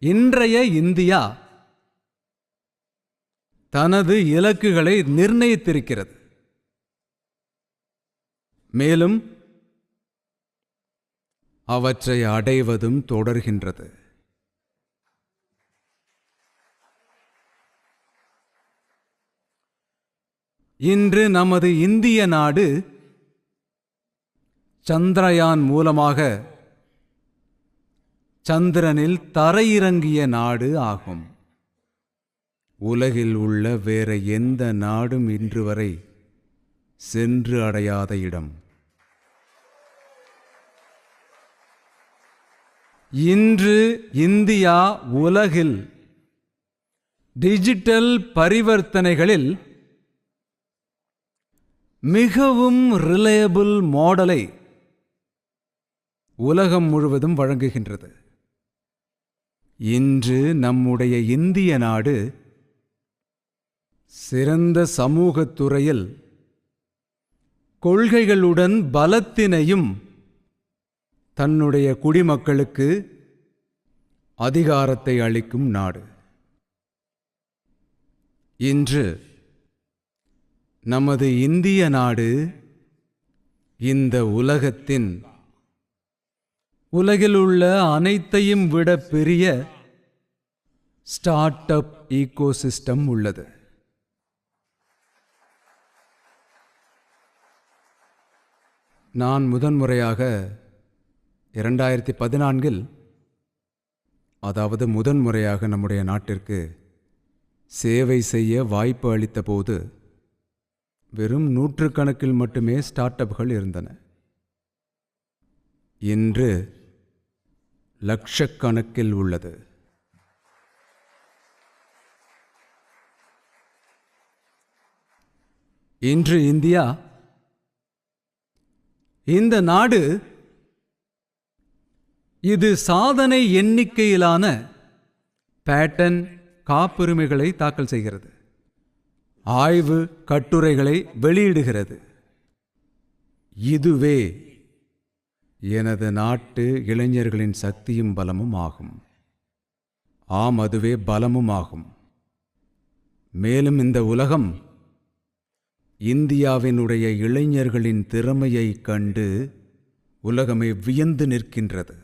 இன்றைய இந்தியா தனது இலக்குகளை நிர்ணயித்திருக்கிறது. மேலும் அவற்றை அடைவதும் தொடர்கின்றது. இன்று நமது இந்திய நாடு சந்திரயான் மூலமாக சந்திரனில் தரையிறங்கிய நாடு ஆகும். உலகில் உள்ள வேற எந்த நாடும் இன்று வரை சென்று அடையாத இடம். இன்று இந்தியா உலகில் டிஜிட்டல் பரிவர்த்தனைகளில் மிகவும் ரிலையபிள் மாடலை உலகம் முழுவதும் வழங்குகின்றது. இன்று நம்முடைய இந்திய நாடு சிறந்த சமூகத் துறையில் கொள்கைகளுடன் பலத்தினையும் தன்னுடைய குடிமக்களுக்கு அதிகாரத்தை அளிக்கும் நாடு. இன்று நமது இந்திய நாடு இந்த உலகில் உள்ள அனைத்தையும் விட பெரிய ஸ்டார்ட் அப் ஈகோசிஸ்டம் உள்ளது. நான் முதன்முறையாக 2014 அதாவது முதன்முறையாக நம்முடைய நாட்டிற்கு சேவை செய்ய வாய்ப்பு அளித்த போது வெறும் 100கணக்கில் மட்டுமே ஸ்டார்ட் அப்கள் இருந்தன. இன்று லட்சக்கணக்கில் உள்ளது. இன்று இந்தியா இந்த நாடு இது சாதனை எண்ணிக்கையிலான பேட்டன் காப்புரிமைகளை தாக்கல் செய்கிறது, ஆய்வு கட்டுரைகளை வெளியிடுகிறது. இதுவே எனது நாட்டு இளைஞர்களின் சக்தியும் பலமும் ஆகும். ஆம், அதுவே பலமும் ஆகும். மேலும் இந்த உலகம் இந்தியாவினுடைய இளைஞர்களின் திறமையை கண்டு உலகமே வியந்து நிற்கின்றது.